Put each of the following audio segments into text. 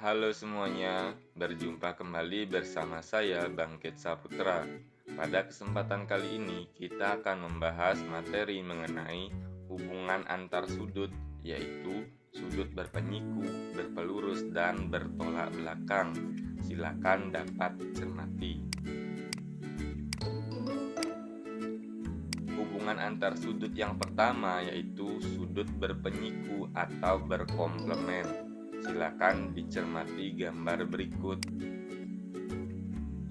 Halo semuanya, berjumpa kembali bersama saya Bangkit Saputra. Pada kesempatan kali ini kita akan membahas materi mengenai hubungan antar sudut, yaitu sudut berpenyiku, berpelurus, dan bertolak belakang. Silakan dapat dicermati. Hubungan antar sudut yang pertama yaitu sudut berpenyiku atau berkomplement. Silakan dicermati gambar berikut.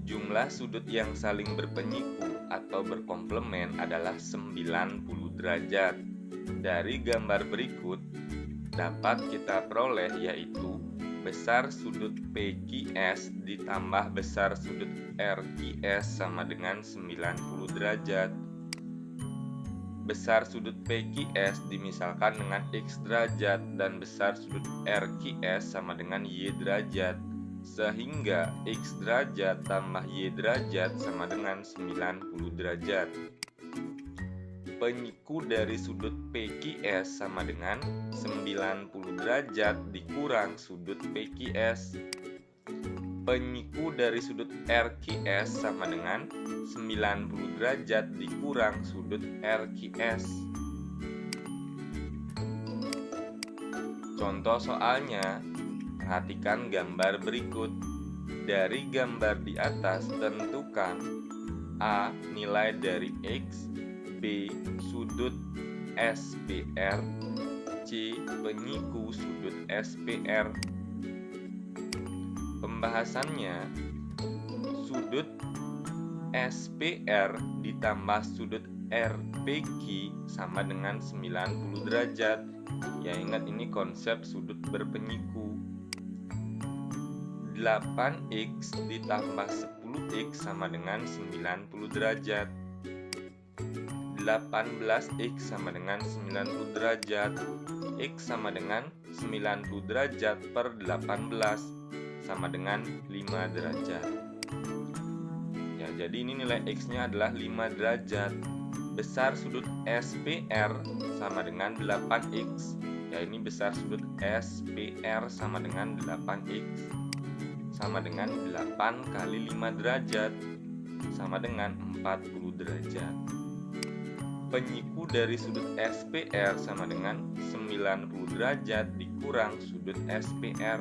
Jumlah sudut yang saling berpenyiku atau berkomplement adalah 90 derajat. Dari gambar berikut dapat kita peroleh yaitu besar sudut PQS ditambah besar sudut RQS sama dengan 90 derajat. Besar sudut PQS dimisalkan dengan X derajat dan besar sudut RQS sama dengan Y derajat, sehingga X derajat tambah Y derajat sama dengan 90 derajat. Penyiku dari sudut PQS sama dengan 90 derajat dikurang sudut PQS. Penyiku dari sudut RQS sama dengan 90 derajat dikurang sudut RQS. Contoh soalnya, perhatikan gambar berikut. Dari gambar di atas tentukan A. Nilai dari X, B. Sudut SPR, C. Penyiku sudut SPR. Pembahasannya, sudut SPR ditambah sudut RPQ sama dengan 90 derajat. Ya, ingat ini konsep sudut berpenyiku. 8X ditambah 10X sama dengan 90 derajat. 18X sama dengan 90 derajat. X sama dengan 90 derajat per 18 sama dengan 5 derajat. Ya, jadi ini nilai X-nya adalah 5 derajat. Besar sudut SPR sama dengan 8X. Ya, ini besar sudut SPR sama dengan 8X. Sama dengan 8 kali 5 derajat. Sama dengan 40 derajat. Penyiku dari sudut SPR sama dengan 90 derajat dikurang sudut SPR.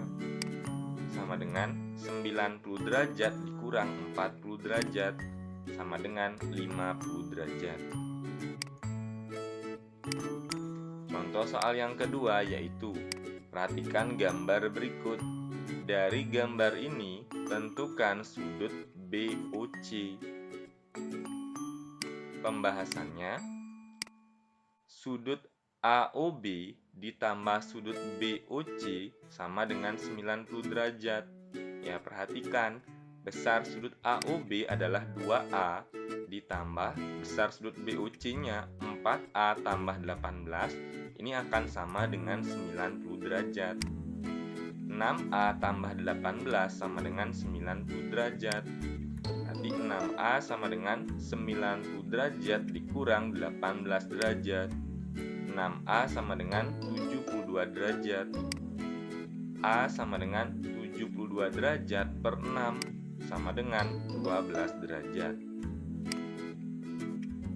Sama dengan 90 derajat dikurang 40 derajat sama dengan 50 derajat. Contoh soal yang kedua yaitu perhatikan gambar berikut. Dari gambar ini tentukan sudut BOC. Pembahasannya, sudut AOB ditambah sudut BOC sama dengan 90 derajat. Ya, perhatikan, besar sudut AOB adalah 2A ditambah besar sudut BOC-nya 4A tambah 18. Ini akan sama dengan 90 derajat. 6A tambah 18 sama dengan 90 derajat. Berarti 6A sama dengan 90 derajat dikurang 18 derajat. 6A sama dengan 72 derajat. A sama dengan 72 derajat per 6 sama dengan 12 derajat.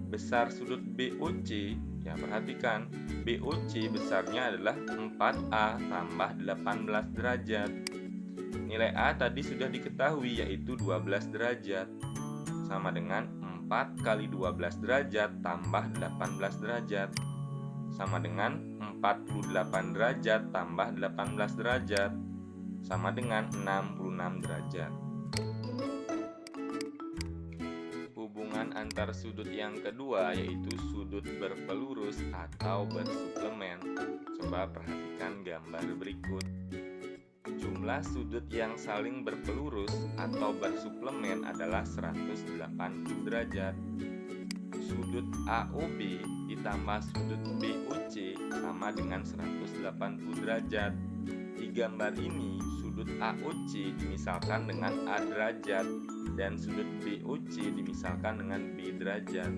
Besar sudut BOC, ya perhatikan, BOC besarnya adalah 4A tambah 18 derajat. Nilai A tadi sudah diketahui yaitu 12 derajat. Sama dengan 4 kali 12 derajat tambah 18 derajat. Sama dengan 48 derajat tambah 18 derajat sama dengan 66 derajat. Hubungan antar sudut yang kedua yaitu sudut berpelurus atau bersuplemen. Coba perhatikan gambar berikut. Jumlah sudut yang saling berpelurus atau bersuplemen adalah 180 derajat. Sudut AOB ditambah sudut BOC sama dengan 180 derajat. Di gambar ini, sudut AOC dimisalkan dengan A derajat dan sudut BOC dimisalkan dengan B derajat.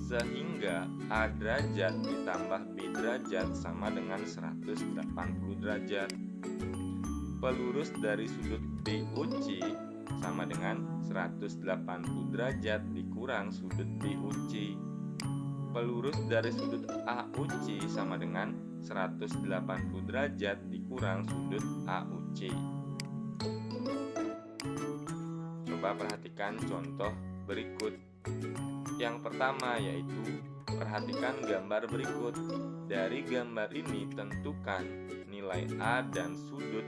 Sehingga A derajat ditambah B derajat sama dengan 180 derajat. pelurus dari sudut BOC sama dengan 180 derajat dikurang sudut BOC. Pelurus dari sudut AOC sama dengan 180 derajat dikurang sudut AOC. Coba perhatikan contoh berikut. Yang pertama yaitu perhatikan gambar berikut. Dari gambar ini tentukan nilai A dan sudut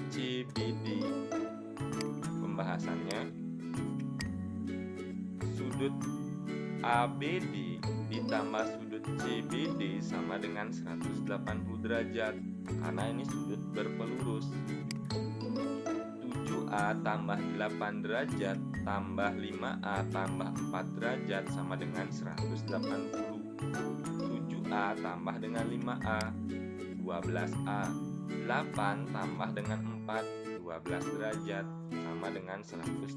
CBD. Pembahasannya, sudut ABD ditambah sudut CBD sama dengan 180 derajat karena ini sudut berpelurus. 7A tambah 8 derajat tambah 5A tambah 4 derajat sama dengan 180. 7A tambah dengan 5A 12A. 8 tambah dengan 4 12 derajat sama dengan 180.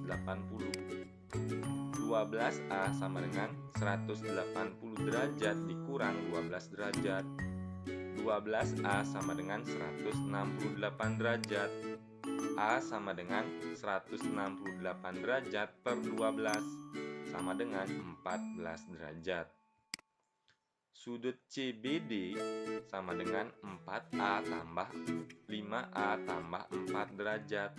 12A sama dengan 180 derajat dikurang 12 derajat. 12A sama dengan 168 derajat. A sama dengan 168 derajat per 12 sama dengan 14 derajat. Sudut CBD sama dengan 4A tambah 5A tambah 4 derajat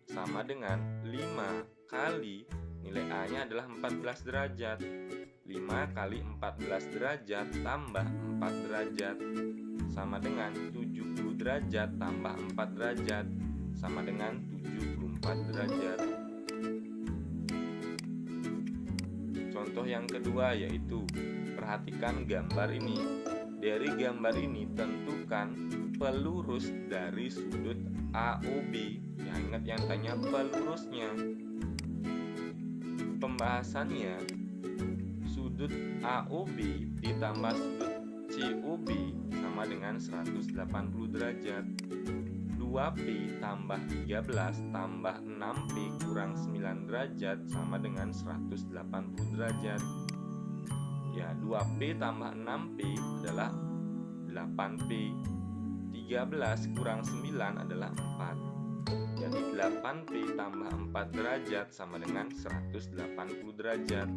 sama dengan 5 kali nilai A-nya adalah 14 derajat. 5 kali 14 derajat tambah 4 derajat sama dengan 70 derajat tambah 4 derajat sama dengan 74 derajat. Contoh yang kedua yaitu perhatikan gambar ini. Dari gambar ini tentukan pelurus dari sudut AOB. Ya, ingat yang tanya pelurusnya. Pembahasannya, sudut AOB ditambah sudut COB sama dengan 180 derajat. 2P tambah 13 tambah 6P kurang 9 derajat sama dengan 180 derajat. Ya, 2P tambah 6P adalah 8P. 13 kurang 9 adalah 4. Jadi 8P tambah 4 derajat sama dengan 180 derajat.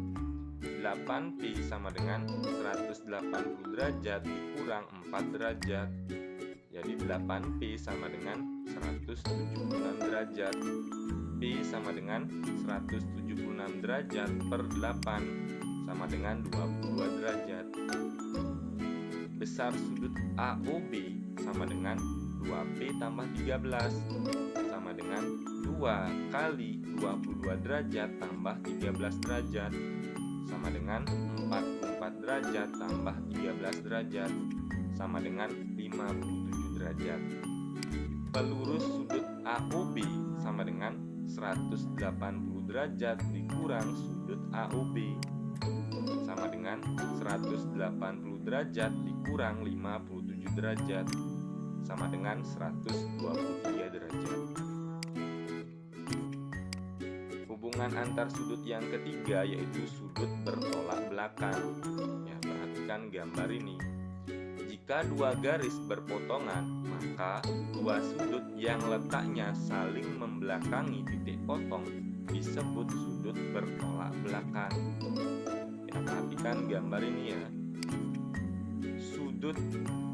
8P sama dengan 180 derajat dikurang 4 derajat. Jadi 8P sama dengan 176 derajat. P sama dengan 176 derajat per 8 sama dengan 22 derajat. Besar sudut AOB sama dengan 2P tambah 13 sama dengan 2 kali 22 derajat tambah 13 derajat sama dengan 44 derajat tambah 13 derajat sama dengan 57 derajat. Pelurus sudut AOB sama dengan 180 derajat dikurang sudut AOB sama dengan 180 derajat dikurang 57 derajat sama dengan 123 derajat. Hubungan antar sudut yang ketiga yaitu sudut bertolak belakang. Ya, perhatikan gambar ini. Jika dua garis berpotongan, maka dua sudut yang letaknya saling membelakangi titik potong disebut sudut bertolak belakang. Ya, perhatikan gambar ini ya. Sudut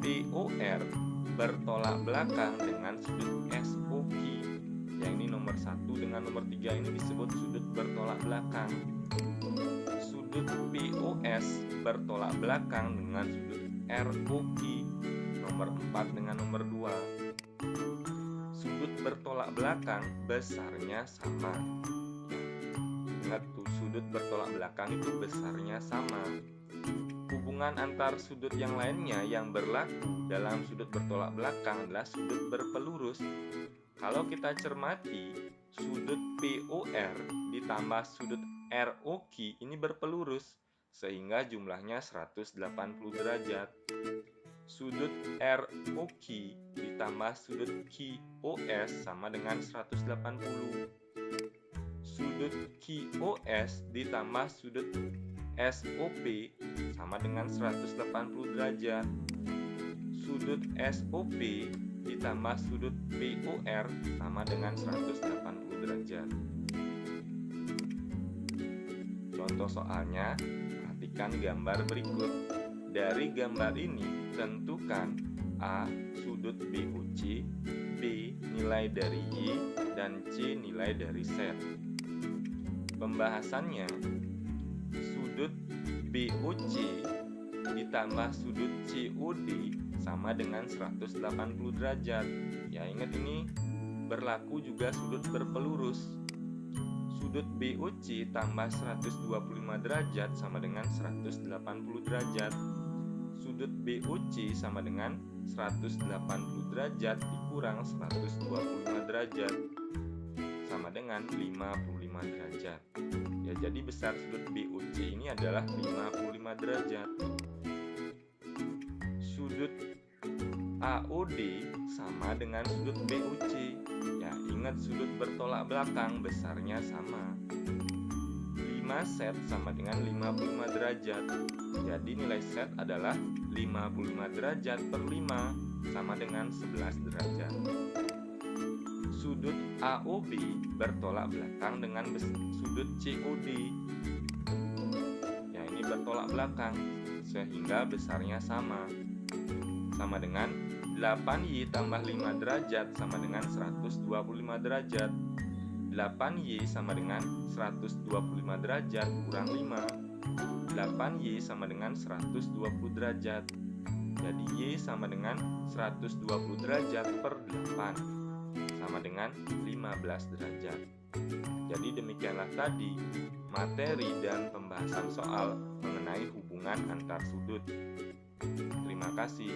POR bertolak belakang dengan sudut SOQ. Yang ini nomor 1 dengan nomor 3 ini disebut sudut bertolak belakang. Sudut POS bertolak belakang dengan sudut ROQ nomor 4 dengan nomor 2. Sudut bertolak belakang besarnya sama. Ingat tuh, sudut bertolak belakang itu besarnya sama. Hubungan antar sudut yang lainnya yang berlaku dalam sudut bertolak belakang adalah sudut berpelurus. Kalau kita cermati, sudut POR ditambah sudut ROQ ini berpelurus sehingga jumlahnya 180 derajat. Sudut ROQ ditambah sudut QOS sama dengan 180. Sudut QOS ditambah sudut SOP sama dengan 180 derajat. Sudut SOP ditambah sudut BOR sama dengan 180 derajat. Contoh soalnya, perhatikan gambar berikut. Dari gambar ini, tentukan A. Sudut BOC, B. Nilai dari Y, dan C. Nilai dari Z. Pembahasannya, sudut BOC ditambah sudut COD sama dengan 180 derajat. Ya, ingat ini berlaku juga sudut berpelurus. Sudut BOC tambah 125 derajat sama dengan 180 derajat. Sudut BOC sama dengan 180 derajat dikurang 125 derajat sama dengan 55 derajat. Ya, jadi besar sudut BOC ini adalah 55 derajat. Sudut AOD sama dengan sudut BOC. Ya, ingat sudut bertolak belakang besarnya sama. 5Z sama dengan 55 derajat. Jadi nilai Z adalah 55 derajat per 5 sama dengan 11 derajat. Sudut AOB bertolak belakang dengan sudut COD. Ya, ini bertolak belakang sehingga besarnya sama. Sama dengan 8Y tambah 5 derajat sama dengan 125 derajat. 8Y sama dengan 125 derajat kurang 5. 8Y sama dengan 120 derajat. Jadi Y sama dengan 120 derajat per 8 sama dengan 15 derajat. Jadi demikianlah tadi materi dan pembahasan soal mengenai hubungan antar sudut. Terima kasih.